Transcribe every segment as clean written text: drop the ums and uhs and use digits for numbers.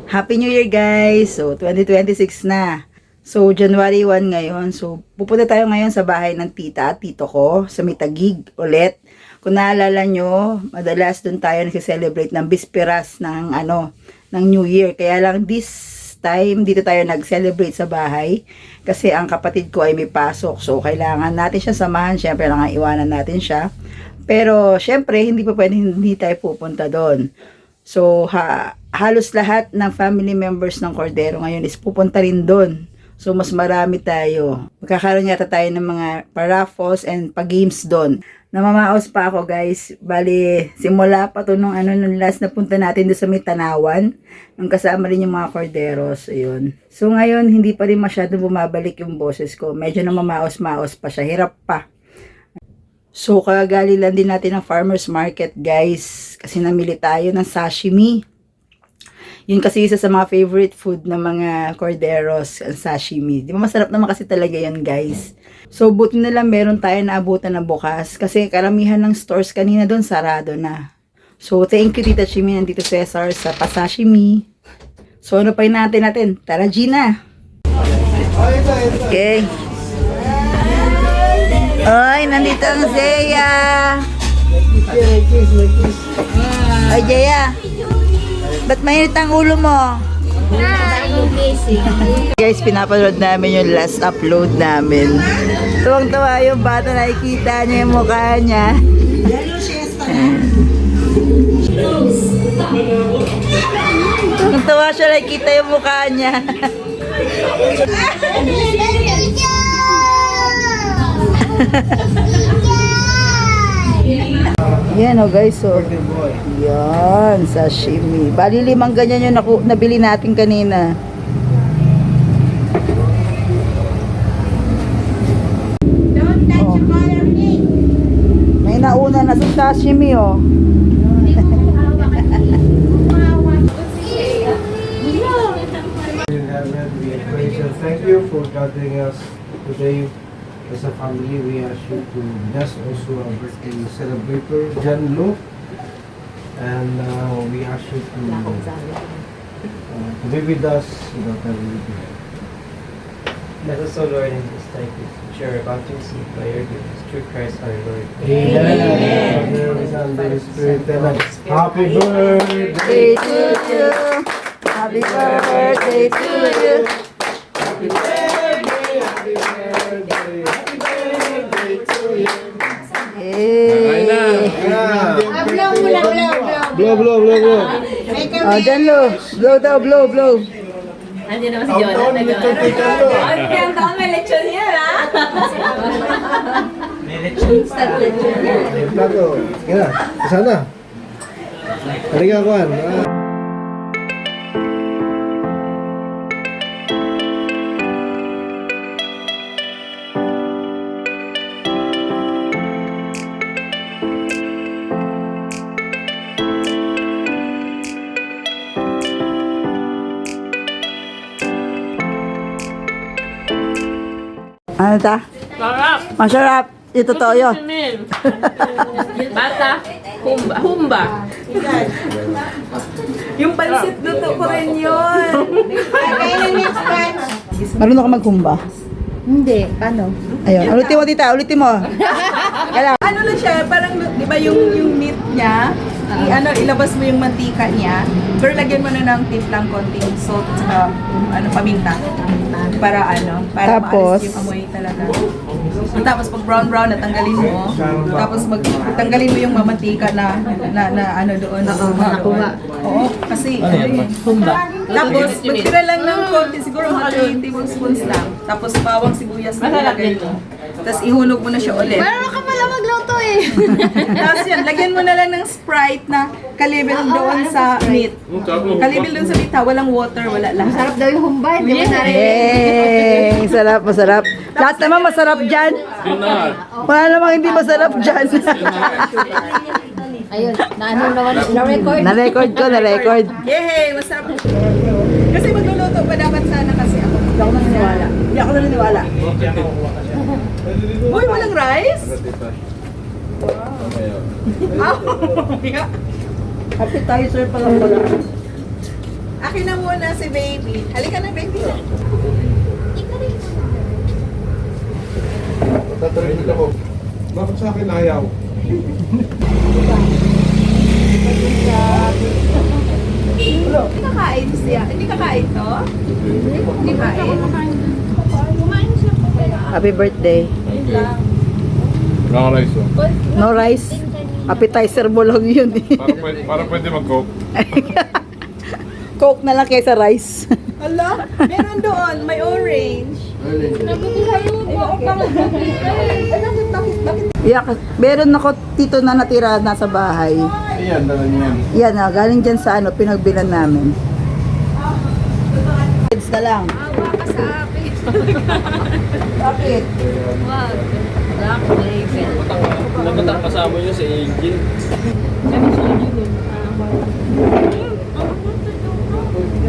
Happy New Year guys! So, 2026 na. So, January 1 ngayon. So, pupunta tayo ngayon sa bahay ng tita at tito ko sa Mitagig ulit. Kung naalala nyo, madalas dun tayo nag-celebrate ng bisperas ng, ng New Year. Kaya lang this time, dito tayo nag-celebrate sa bahay. Kasi ang kapatid ko ay may pasok. So, kailangan natin siya samahan. Siyempre, lang iwanan natin siya. Pero, siyempre, hindi pa pwede hindi tayo pupunta doon. So, halos lahat ng family members ng Cordero ngayon is pupunta rin doon. So, mas marami tayo. Magkakaroon yata tayo ng mga paraffles and pa-games doon. Namamaos pa ako guys. Bali, simula pa to nung last na punta natin doon sa may Tanawan. Nung kasama rin yung mga Corderos. Ayun. So, ngayon, hindi pa rin masyado bumabalik yung boses ko. Medyo namamaos-maos pa siya. Hirap pa. So, kagagali lang din natin ng farmer's market, guys. Kasi namili tayo ng sashimi. Yun kasi isa sa mga favorite food ng mga Corderos, ang sashimi. Di ba masarap naman kasi talaga yan, guys. So, buti na lang meron tayo na abutan na bukas. Kasi karamihan ng stores kanina doon, sarado na. So, thank you, Tita Chimi and Tito Cesar sa pasashimi. So, ano pa natin? Tara, Gina! Okay. Ay, nandito ang Zeya. Ay, Zeya. Ba't mainit ang ulo mo? Guys, pinapanood namin yung last upload namin. Tuwang-tuwa yung bata, nakikita niya yung mukha niya. Tuwang-tuwa siya, nakikita yung mukha niya. Yan guys, so yan, sashimi. Bali 5 ganyan yung nabili natin kanina. Don't touch the color meat. May nauna na sa sashimi Thank you for gathering us today. As a family, we ask you to bless also our birthday celebrator, John Lo. And we ask you to be with us without everything. Let us, O Lord, in this time which you are about to receive by your gifts through Christ our Lord. Amen. Holy Spirit, tell us, happy birthday to you. Happy birthday to you. Happy birthday, happy birthday, happy birthday to you. Hey. Blow mo lang, blow. Blow. Dyan lo. Blow daw, blow. Andiyan naman si Jonathan. Ang taon may lechon yan, ha? May lechon pa. Plato. Kaya, sana. Halika, Juan. Ano ta? Sarap! Masarap. Ito toyo. Simil. Bata. Humba. Yung pansit luto ko rin yun. Okay, next batch. Marunong ka maghumba? Hindi, paano? Ayun. Ulitin mo, tita. Ulitin mo. Ano lang siya, parang di ba yung meat niya, ilabas mo yung mantika niya, pero lagyan mo na ng timplang konting salt at paminta. Para Tapos? maalis yung amoy talaga. Tapos pag brown natanggalin mo, tapos tanggalin mo yung mamantika na doon. nakuha. Oo, kasi Humba. tapos magtira lang ng konti, siguro mga 3 tablespoons lang. Tapos bawang sibuyas na Masarap ilagay din. mo. Tapos ihulog mo na siya ulit. Meron ka pala magluto eh. Tapos yan, lagyan mo na lang ng Sprite na kalibel doon sa meat. Kalibel doon sa meat ha, walang water, wala lahat. Masarap daw yung humbay, di ba narinig? Yay! Sarap, masarap. Lahat naman masarap dyan. Wala namang hindi masarap dyan. Ayun, naano naman, na-record. Na-record. Yay! Masarap. Kasi magluluto pa dapat sana kasi ako. Hindi ako naniniwala. Uy, walang rice? Wow. Appetizer pa lang pala. Akin na muna si baby. Halika na, baby. Tatanungin ako, bakit sa akin ayaw? Hindi kakain siya. Hindi kakain to? Hindi kain. Happy birthday. No rice, oh. No rice. Appetizer mo lang yun eh. Parang pwede mag-coke. Coke na lang kaysa rice. Hala, meron doon. May orange. Yeah, meron ako tito na natira nasa bahay. Ayan, dala niyan. Yan na, galing dyan sa ano, pinagbilan namin. Kids na lang. Bakit? Nabatang kasama nyo si Angel.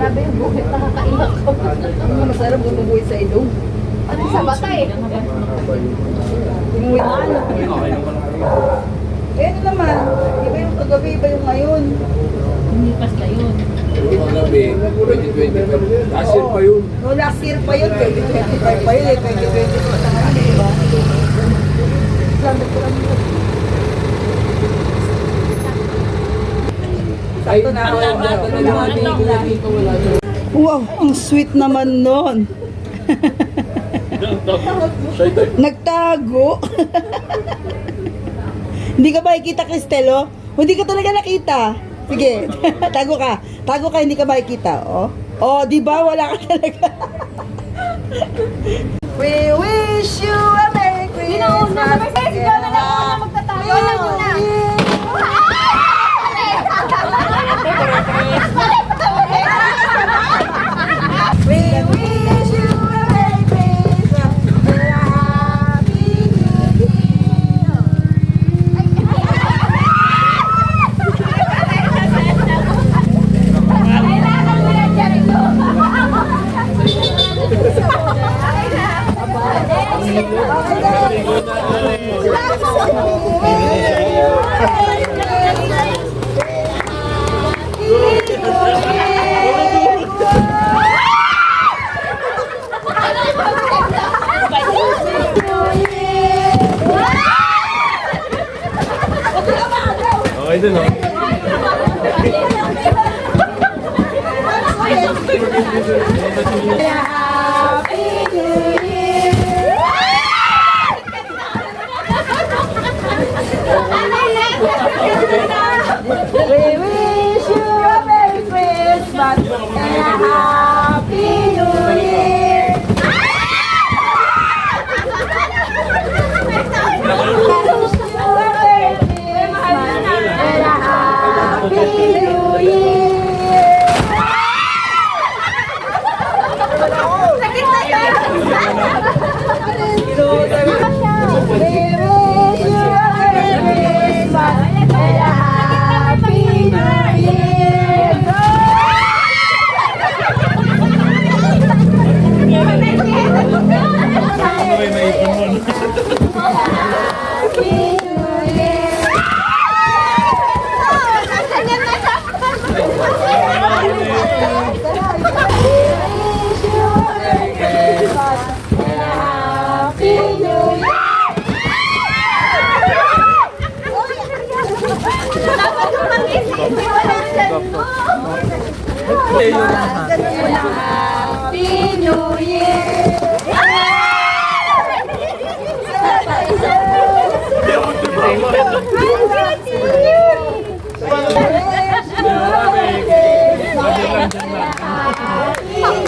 Grabe yung buhit, nakakaiyak ko. Ang masarap bumubuhay sa ilong. Ano sa bata eh? Bumubuhay na ano. Eh, ano naman? Iba yung kagabi, iba yung ngayon. Hindi basta yun. Gabi, 2020. Last year pa yun. No, last year pa yun. 2025 pa yun eh. 2022 na nga, di ba? Sakto na ako. Wow, ang sweet naman nun. Nagtago. Hindi ka ba makikita, Cristelo? Hindi ka talaga nakita. Sige, tago ka. Tago ka, hindi ka makikita. Oh, oh, di ba? Wala ka talaga. We wish you a Merry Christmas. We wish you a Merry Christmas and a Happy New Year. Okay din, oh. We wish you a Merry Christmas and a Happy New Year. Happy New Year! Happy New Year! Happy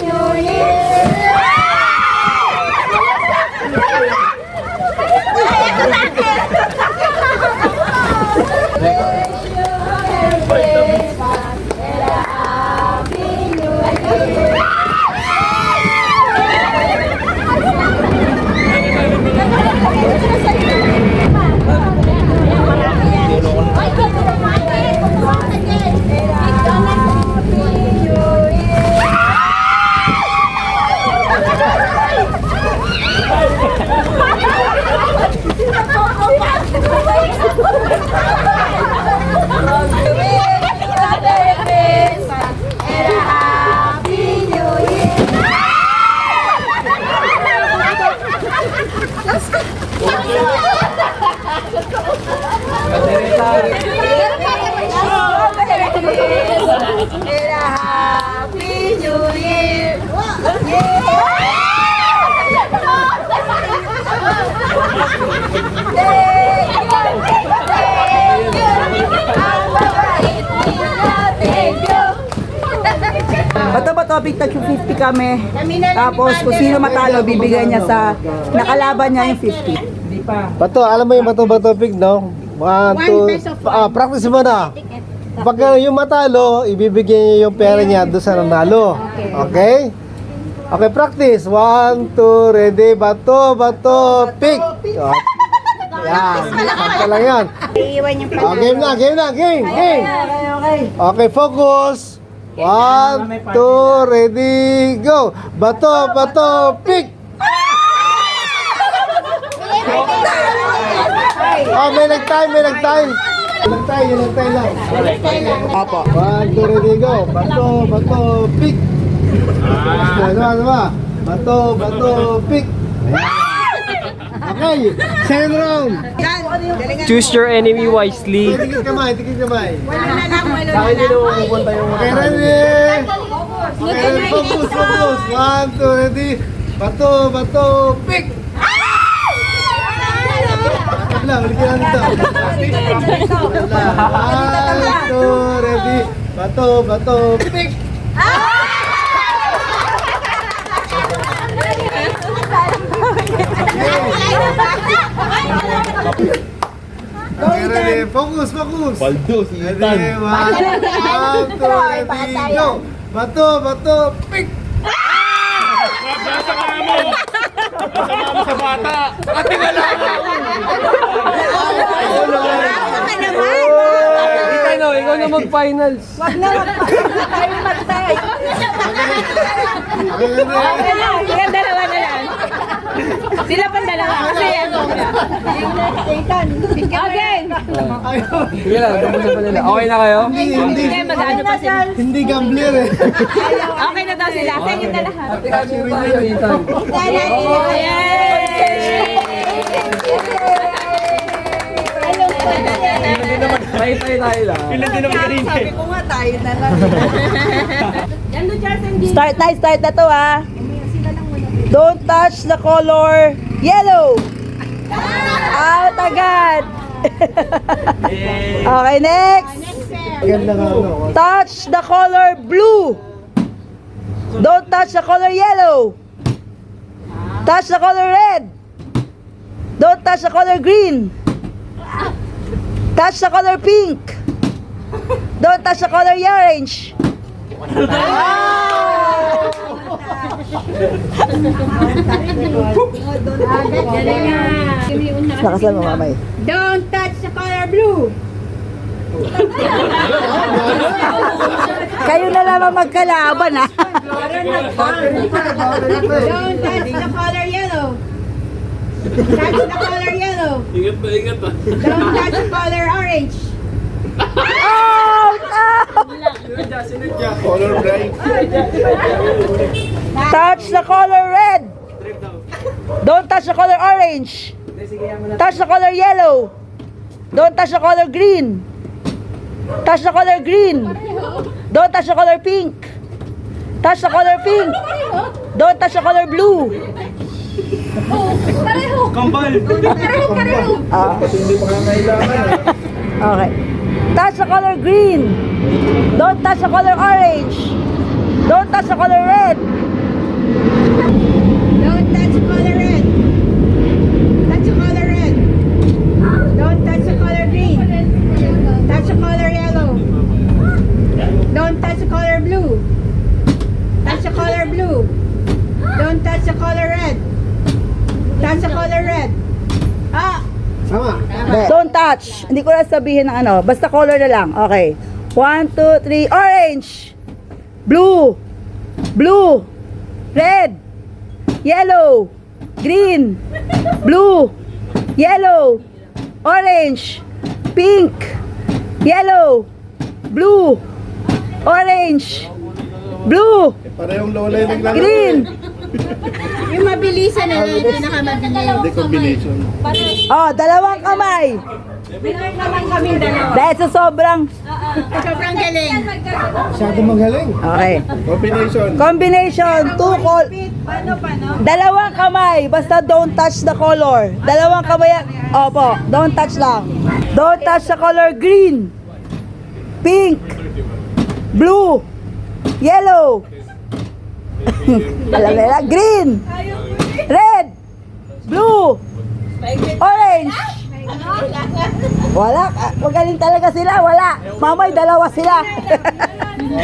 New Year! Bato ba topic tag 50 kami. Tapos kung sino matalo, bibigyan niya sa nakalaban niya yung 50. Hindi pa. Bato, alam mo yung bato pig, no? 1, 2, practice mo na. Pag yung matalo, ibibigyan niya yung pera niya doon sa nanalo. Okay? Okay, practice. 1, 2, ready, bato, pick. Yan, sakta lang yan. Game na, game. Okay, focus. 1, 2, ready, go. Bato, pick. Oh, may nag-time. Nag-time lang. Opo. 1, 2, ready, go. Bato, pick. Ano? Bato, pick. Okay, second round. Choose your enemy wisely. Tikit kamay. Bakit hindi naman pupunta yung Okay, ready. Okay, focus. 1, 2, ready. Bato, pick. Wala, ulit ka lang dito. 1, 2, ready. Bato, pick. Okay, ready. Focus. Paldo, si Ready, Ethan. 1, 2, ready, go. Bato, pick. Nasama mo! Nasama mo sa bata! Ate ka lang! Ikaw na mag-finals. Sige, dalawa na lang. Sila pang dalawa. Kasi ano na. Okay. Sige lang, tapos na nila. Okay na kayo? Sige, mag-ano pa sila. Hindi gambler eh. Okay na daw sila. Sige na lahat. Ate mo tayo, Ethan. Tayo tayo lang. Sabi ko nga tayo na lang. Start na to ha. Don't touch the color yellow. Out agad. Okay, next. Ganda nga ano. Touch the color blue. Don't touch the color yellow. Touch the color red. Don't touch the color green. Touch the color pink. Don't touch the color orange. Lakasan mo, mamay. Don't touch the color blue. Kayo na lamang magkalaban, ha? Don't touch the color yellow. Touch the color yellow. Ingat pa. Don't touch the color orange. Out! Color bright. Touch the color red. Don't touch the color orange. Touch the color yellow. Don't touch the color green. Touch the color green. Don't touch the color pink. Touch the color pink. Don't touch the color blue. Ah. Okay. Touch the color green. Don't touch the color orange. Don't touch the color red. Don't touch the color red. Touch the color red. Don't touch the color green. Touch the color yellow. Don't touch the color blue. Touch the color blue. Don't touch the color red. Touch the color red. Ah! Sama. Don't touch. Hindi ko na sabihin ng ano. Basta color na lang. Okay. 1, 2, 3. Orange. Blue. Blue. Red. Yellow. Green. Blue. Yellow. Orange. Pink. Yellow. Blue. Orange. Blue. Parehong lola yung naglaro. Green. Yung mabilisan na lang, yung pinakamabilis. Hindi, combination. Oh, dalawang kamay. Meron naman kami dalawa. Dahil sa sobrang... Sobrang galing. Masyado magaling. Okay. Combination. Combination, Paano? dalawang kamay, basta don't touch the color. Dalawang kamay, opo, don't touch lang. Don't touch the color green, pink, blue, yellow, green, red, blue, orange. Wala, magaling talaga sila, wala. Mamay, dalawa sila.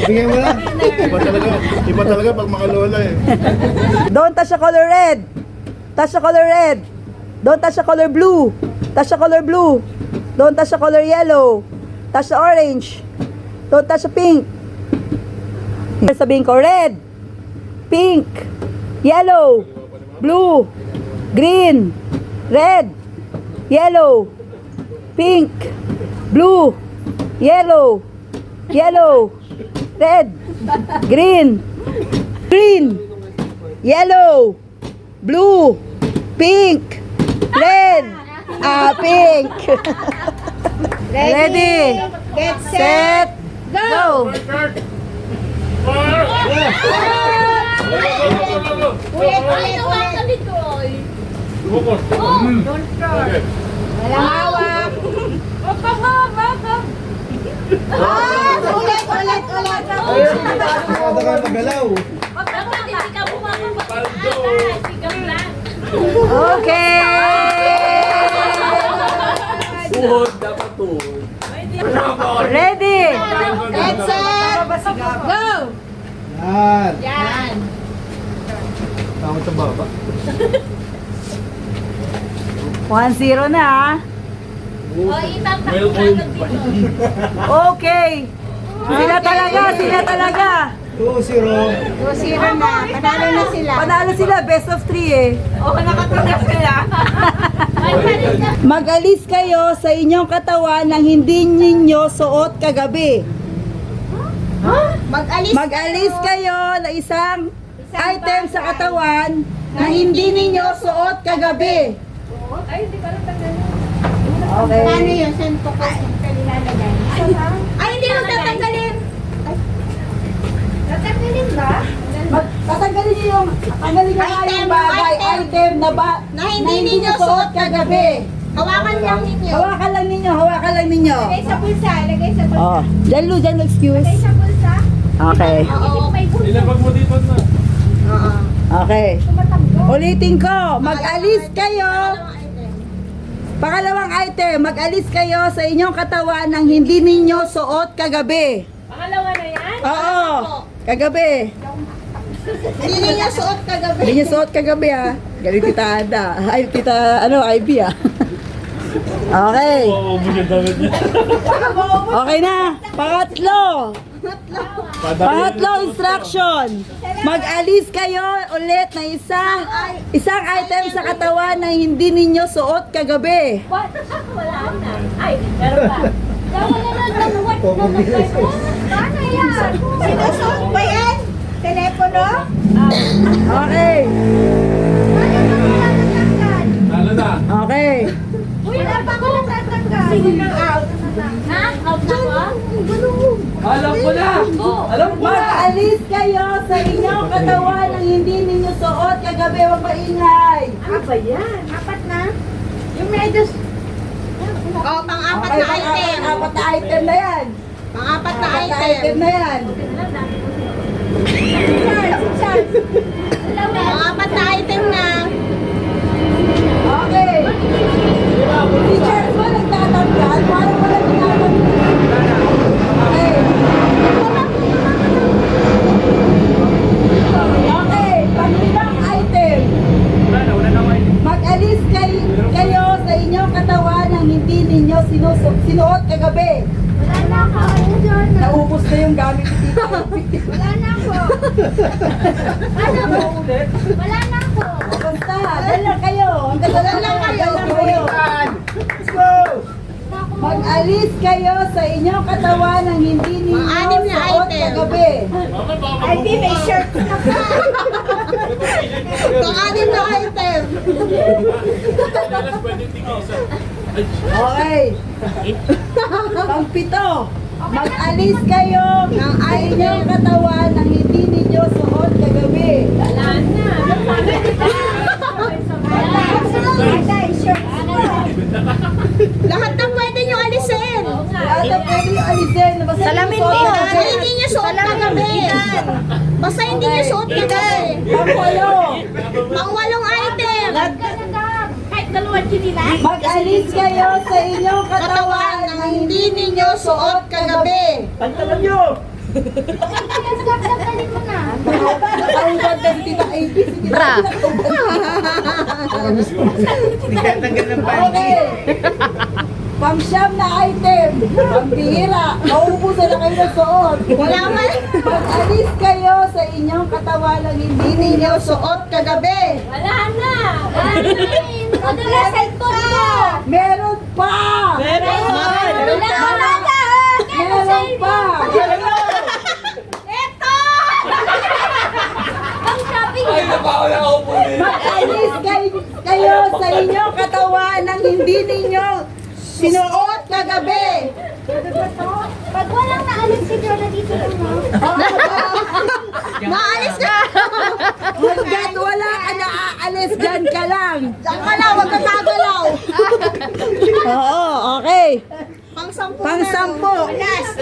Bigyan mo na. Iba talaga pag makalola eh. Don't touch the color red. Touch the color red. Don't touch the color blue. Touch the color blue. Don't touch the color yellow. Touch the orange. Don't touch the pink. Sabihin ko, red, pink, yellow, blue, green, red, yellow, pink, blue, yellow, red, green, yellow, blue, pink, red, pink. Ready, Get set, go. Walang hawak. Ulit. Masyado ka magalaw. Okay. Tuhod, dapat tuhod. Ready. Get set. Go. Yan. Tawag sa baba. 1-0 na ah. Okay. Sila talaga. 2-0. 2-0 na. Panalo na sila. Panalo sila, best of 3 eh. Nakatulog sila. Mag-alis kayo sa inyong katawan nang hindi ninyo suot kagabi. Mag-alis kayo na isang item sa katawan na hindi ninyo suot kagabi. Okay. Paano yun? Saan po ko nilalagay? Ay, hindi mo tatanggalin. Tatanggalin ba? Tatanggalin niyo yung bagay, item na hindi ninyo suot kagabi. Hawakan lang ninyo. Hawakan lang ninyo. Lagay sa bulsa. Oh, dyan Lu, excuse. Lagay sa bulsa. Okay. Oo. May bulsa. Ilabag mo dito na. Oo. Okay. Ulitin ko, mag-alis kayo. Pangalawang item, mag-alis kayo sa inyong katawan nang hindi ninyo suot kagabi. Pangalawa na yan? Oo, kagabi. Hindi ninyo suot kagabi. Hindi niyo suot kagabi ha. Galing tita Ada. Ay, tita, Ivy ah. Okay. Oo, yung damit niya. Okay na. Pangatlo instruction. Mag-alis kayo ulit na isang item sa katawan na hindi ninyo suot kagabi. What? Wala na. Ay, meron pa. Paano yan? Sinusuot ba yan? Telepono? Okay. Paano ba wala natanggal? Lalo na. Okay. Wala pa ako natatanggal. Sige na out. Ha? Out na ba? Alam ko na. Alam ko na. Mag-alis kayo sa inyong katawan nang hindi ninyo suot kagabi. Huwag maingay. Ano ba yan? Apat na? Yung medyos. Oh, pang-apat na item. Apat na item na yan. Pang-apat na Apat na item item. na yan. Charles. Pang-apat na item na. Okay. Teachers mo nagtatanggal. Parang wala ginagawa. Okay. Okay. Pang-ilang item. Mag-alis kayo sa inyong katawan nang hindi ninyo sinuot kagabi. Wala na ako. Naubos na yung gamit ni Tita. Wala na ako. Wala na ako. Basta, dahil lang kayo. Hanggang dahil lang kayo. Let's go! Mag-alis kayo sa inyong katawan nang hindi ninyo Mga anim na suot item. kagabi. Ay, di, may shirt na pa. Pang-anim na item. Okay. Pang-pito. Mag-alis kayo ng inyong katawan ng hindi ninyo suot kagabi. Lahat ng pwede nyo alisin. Lahat na pwede yung alisin. Basta Salamin yung din. suot Basta hindi nyo suot kagabi. Basta hindi nyo suot kagabi. Pang-walo. Pang-walong item. Mag-alis kayo sa inyong katawan ng hindi ninyo suot kagabi. Pantalon nyo! Nakahubad na si Tita AB. Bra. Nagtatanggal ng panty. Okay. Pang-siyam na item. Pambihira. Mauubusan na kayo ng suot. Wala man. Mag-alis kayo sa inyong katawan ng hindi ninyo suot kagabi. Meron pa! Meron pa! Mag-alis kayo sa inyong katawan ng hindi ninyo sinuot kagabi. Pag walang naalis si Jola dito naman. Maalis ka. Hanggat wala ka na aalis, dyan ka lang. Diyan ka lang, huwag kang gagalaw. Oo, okay. Pang-sampu. Pang-sampu. Last.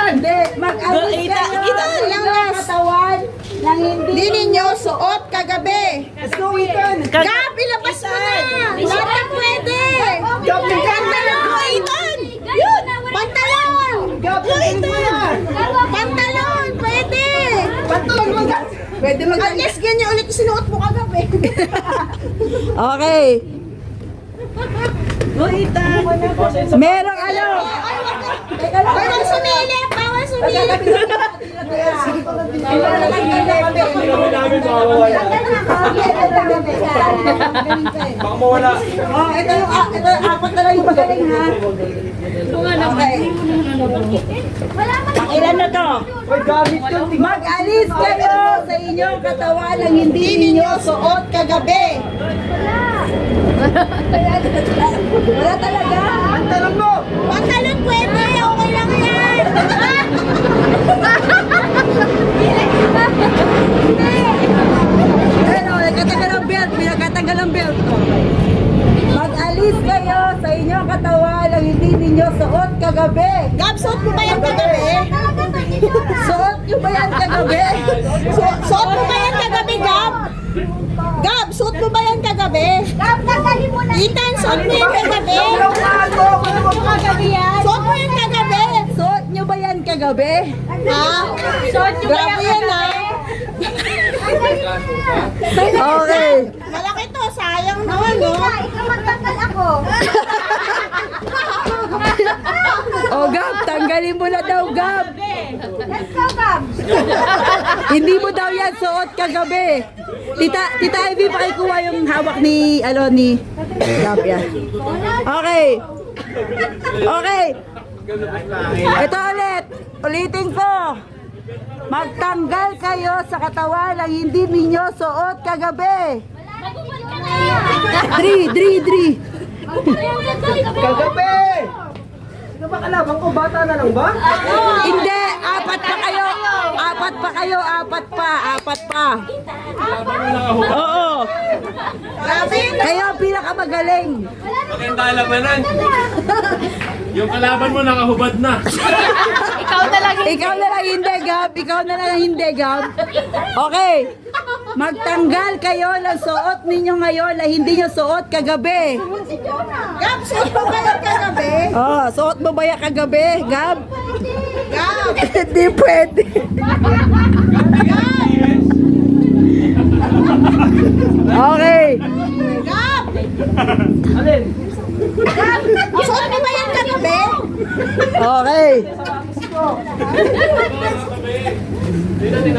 Hindi, mag-alis kayo ito, sa yung inyong last. katawan ng hindi Hindi ninyo suot kagabi. Let's go, Ethan. Gab, ilabas mo na. Lahat na pwede. Pantalon mo, Ethan. Yun, pantalon. Gab, Ethan. Pantalon, pwede. Pantalon mo, Gab. Pwede mag- At least ganyan ulit yung sinuot mo kagabi. Okay. Merong ano? Teka lang. Bawal sumilip, bawal sumilip. Baka mawala. Oh, ito yung apat na lang yung magaling ha. Okay. Ilan na to? Mag-alis kayo sa inyong katawan ng hindi ninyo suot kagabi. Wala talaga? Pantalon mo! Pantalon pwede, okay lang yan. Ano, nagkatanggal ang belt, pinagkatanggal ang belt. Mag-alis kayo sa inyong katawan ng hindi ninyo suot kagabi. Gab, suot mo ba yan kagabi? Suot nyo ba yan kagabi? Suot mo ba yan kagabi, Gab? Gab, suot mo ba yan kagabi? Gab, tanggalin mo na. Ethan, suot mo yan kagabi? Suot mo yan kagabi? Suot nyo ba yan kagabi? Ha? Suot nyo ba Grabe yan, ha? Okay. Malaki to, sayang naman, no? Ikaw magtanggal ako. O Gab, tanggalin mo na daw Gab. Let's go, Gab. Hindi mo daw yan suot kagabi. Tita Ivy, pakikuha yung hawak ni Gab yan. Okay. Okay. Ito ulit. Ulitin ko. Magtanggal kayo sa katawan ng hindi ninyo suot kagabi. Magubad ka na. 3. Kagabi! Ano ba kalaban ko? Bata na lang ba? Hindi, apat pa kayo. Apat pa. Oo. Kayo ang pinakamagaling. Maganda labanan. Yung kalaban mo nakahubad na. Ikaw na lang. Ikaw na lang hindi, Gab. Okay. Magtanggal kayo ng suot ninyo ngayon na hindi nyo suot kagabi. Gab, suot mo ba yan kagabi? Oh, suot mo ba yan kagabi, Gab? Gab! Hindi pwede. Okay. Gab! Alin? Suot mo ba yan kagabi? Okay. Hindi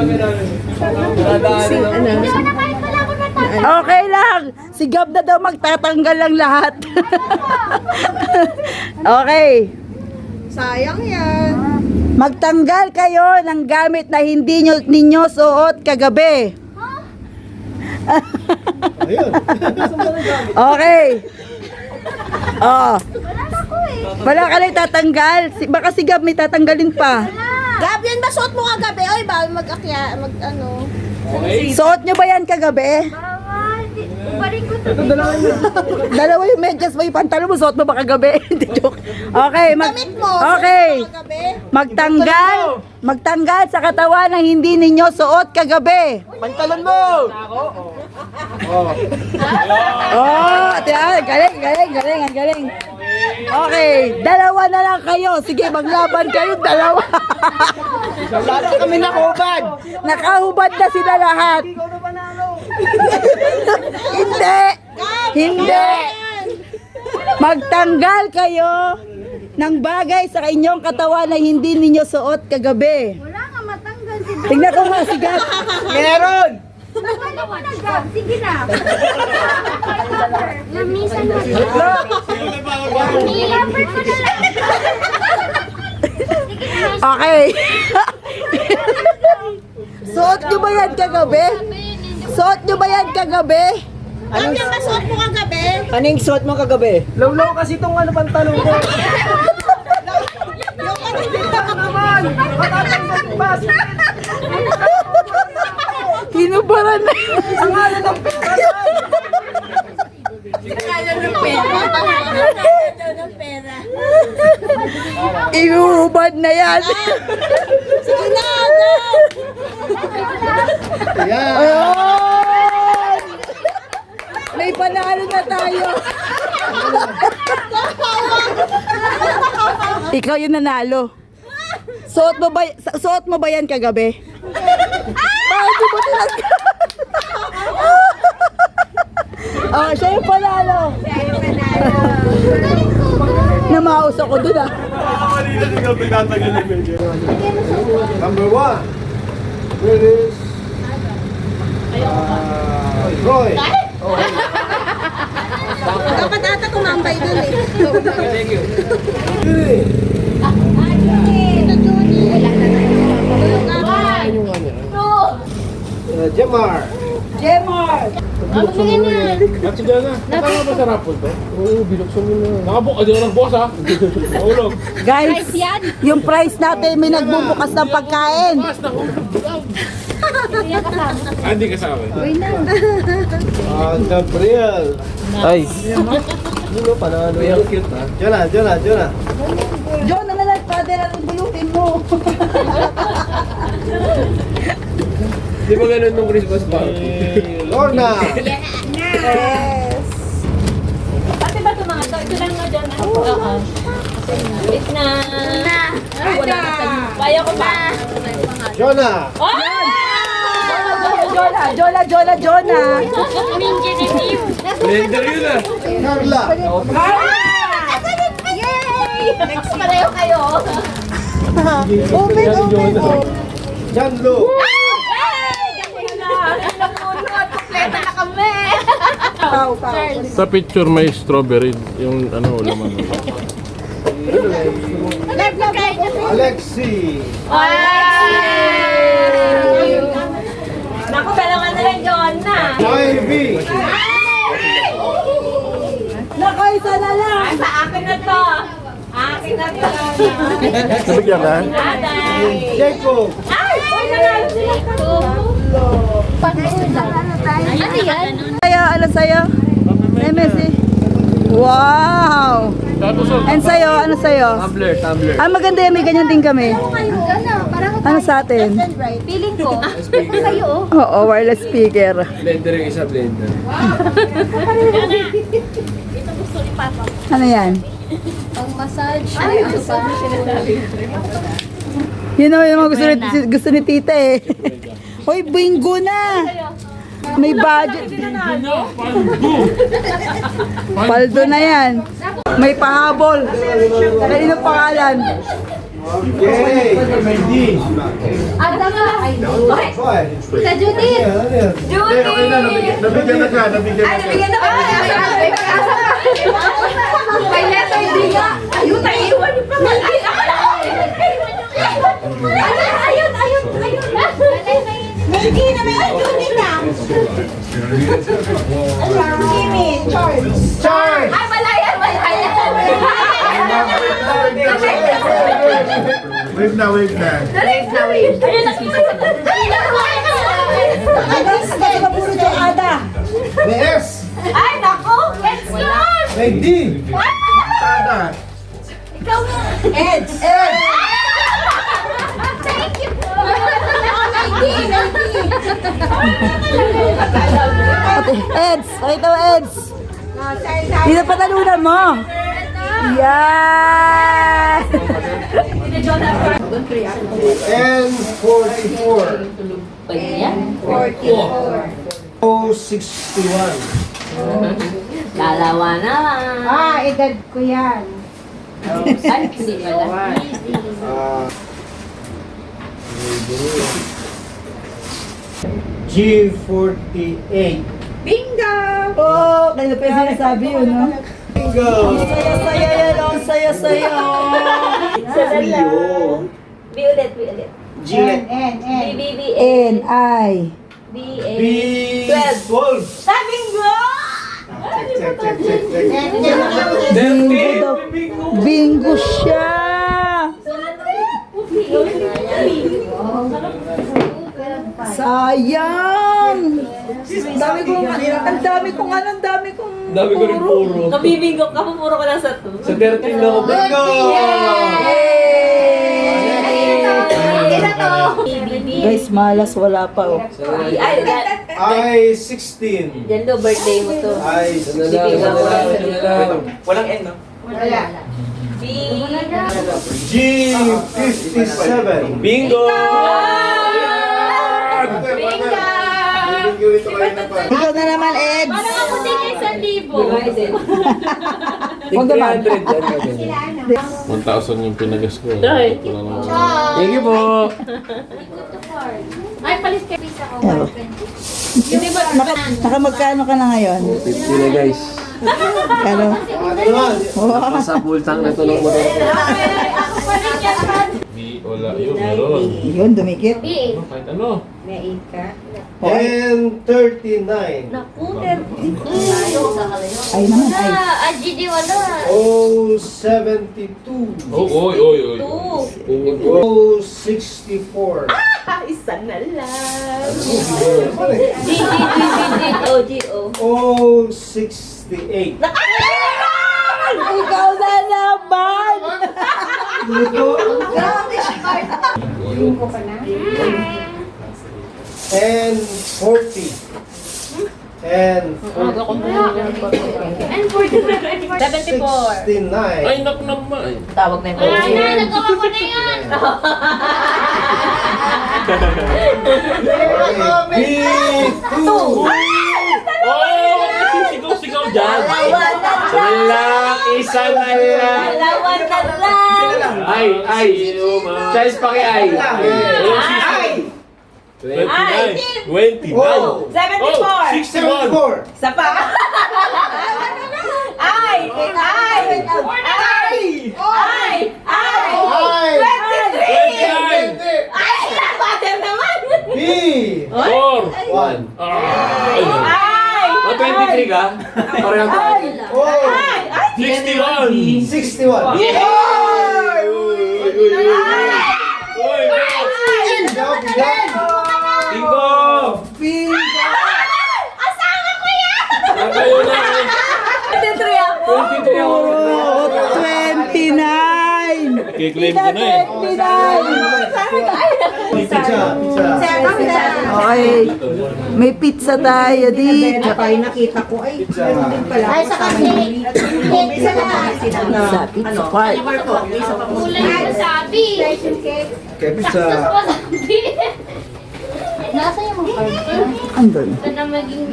ko na kahit wala ko natanggal. Okay lang. Si Gab na daw magtatanggal lang lahat. Okay. Sayang yan. Magtanggal kayo ng gamit na hindi ninyo suot kagabi. Ayun. Okay. Oh. Wala ka na itatanggal. Baka si Gab may tatanggalin pa. Gab, yan ba suot mo kagabi? Oy, bawal ano. Suot nyo ba yan kagabi? Bawal. Ubarin ko to. Dalawa yung medyas mo, yung pantalon mo, suot mo ba kagabi? Hindi, joke. Okay, Damit mo. okay. Suot mo kagabi. Magtanggal sa katawan ng hindi ninyo suot kagabi. Pantalon mo! Oh, galing, ang galing. Okay, dalawa na lang kayo. Sige, maglaban kayo, dalawa. Lalo kami nakubad! Nakahubad na sila lahat. Hindi. Magtanggal kayo ng bagay sa inyong katawan na hindi ninyo suot kagabi. Wala nga matanggal si Gab. Tingnan ko nga si Gab. Meron! Ano mo na, Gab? Sige na. Lamisan mo siya. Nilapert mo na lang. Okay. Suot nyo ba yan kagabi? Suot nyo ba yan kagabi? Gab, yan ba suot mo kagabi? Anong suot mo kagabi? Lawlaw kasi itong ano pantalon ko. Hinubaran na. Inuhubad na yan. Sige na, Yan! Ayun! May panalo na tayo. Ikaw yung nanalo. Suot mo ba yan kagabi? Bakit di mo tinanggal? Oh, siya yung panalo. Namaus ako dun ah. Number 1. Where is... Roy. Dapat ata kumambay dun eh. Yuri. Jamar. Jemar! At si Jana, nakaka ba sa rapol to? Oo, binuksan mo na. Nakabuk, adi ka ng boss ha. Mahulog. Guys, yung price natin may nagbubukas ng pagkain. Hindi kasama. Gabriel. Ay. Sino panalo yan? Cute ha? Jonah. John, nalalad pa din ang bulutin mo. Di ba ganun nung Christmas pa? Lorna. Yes. Pati ba ito mga to? Ito lang nga dyan. Oo. Wait na. Ay, wala na sa kaya ko pa. Jonah. Jonah. Blender yun ah. Carla. Next pareho kayo. John Lu. Sa picture may strawberry, yung ano, laman. Alexi. Naku, kailangan na lang John na. Ivy. Nakaisa na lang. Sa akin na to. Akin na to. Nabigyan ka? Aday. Jacob. Ay! Uy, nanalo sila. Ano yan? Ano sa'yo? MSC. Wow! Tapos And sa'yo? Ano sa'yo? Tumbler. Ah, maganda yan. May ganyan din kami. Ano sa atin? Feeling ko. Sa'yo. Oo, wireless speaker. Blender yung isa, blender. Ano yan? Pang massage. Yun know, yung mga gusto ni tita eh. Hoy, bingo na! May budget. Paldo na yan. May pahabol. Kanino pangalan? Yay. Mendy. Ada ka. Boy. Sa Judith. Okay na, nabigyan na ka, nabigyan na ka. Bigyan ako. May letter D nga. Ayun, naiwan yung pangalan. Ayun. Hindi na may Judith na. Jimmy, Charles. Charge! Ay, malayan, malayan. Wave na, wave na. Ayun, nakikita ko. Alis, kasi mapuro yung ada. May S! Ay, naku! It's gone! May D! Sada! Ikaw nga. Eds. Thank you po. Ate, Eds! Pakita mo, Eds! Dito patalunan mo! Yan! And 44. Yan. 061. Dalawa naman. Edad ko yan. Ay, hindi pala. G48. Bingo! Oh, kanina pa yung sinasabi yun, no? Bingo! Saya-saya yan, oh! Saya-saya! B ulit, B ulit. G. N. B, B, B, A. N-I. B, A. B12. Sabing go! Check. Bingo daw. Bingo siya! Sayang! Ang dami kong Dami ko rin puro. Kabibingo ka, pupuro ko lang sa 2. Sa 13 na ako. Bingo! Guys, malas, wala pa, oh. Ay, I16. yan do, birthday mo to. I16. Walang N, no? Wala. B. G57. Bingo! Ikaw na naman, Eds! Parang ako din yung 1,000. Huwag naman. 1,000 yung pinagas ko. Dahil. Wala naman. Thank you po! Ay, palis kayo sa Ewan. Naka magkano ka na ngayon? 50 na guys. Kano? Wow. Sa bultang na ito ng motor. Ako palis yan. Di, wala yun. Meron. Yun, dumikit. Ano, kahit ano. And 39. Naku, Ay naman, ay. GD wala. 072. Oh, oy. 064. isa na lang. G. G, O. 068. Ikaw na naman! And 40. And 40. And 44. 74. 69. Ay, naku naman. Tawag na yung Wala na, nagawa ko na yan. B2. Oh, sisigaw-sigaw dyan. Wala, isa na lang. Dalawan na lang. Ay. Choice pa kay ay. Ay. 29. 29. Oh. 74. 74. Sa pa. Ay! Ay! Ay! Ay. 23! 20. Ay! Father naman! B. 4. 1. Ay. Ay! 23 ka? Parang tayo. Oh. Ay! Ay! 61. 61. Uy, Jump, jump. Bingo! Asawa ko yan! Nakayo na. 23 ako! 23 ako. 29! Kiklaim ko na eh. 29! Pizza. Okay. May pizza tayo dito. Pizza. Ay, sa kasi. Pizza, pizza part. Kulay yung sabi. Okay, pizza. Nasa yung mga cards? Andun. Ito na maging...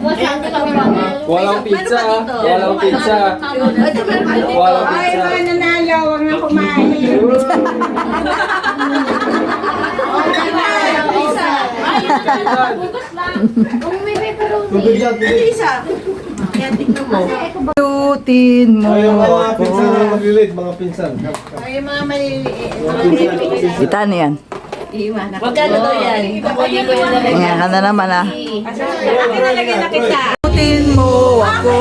Masyado kami mga... Walang pizza. Walang pizza. Walang Ay, pizza. mga nanalo, huwag na kumain. Ay, yun na lang. Bukas lang. Kung may pepperoni. Tubig yan, tubig. Lutin mo Ay, yung mga pinsan na ako. maglilid, mga pinsan. Ay, mga maliliit. Mga pinsan. Kita na yan. Magkano daw yan? Kukunin ko yung lalagyan. Nga ka na naman ah. Akin nalagyan na kita. Putin mo ako.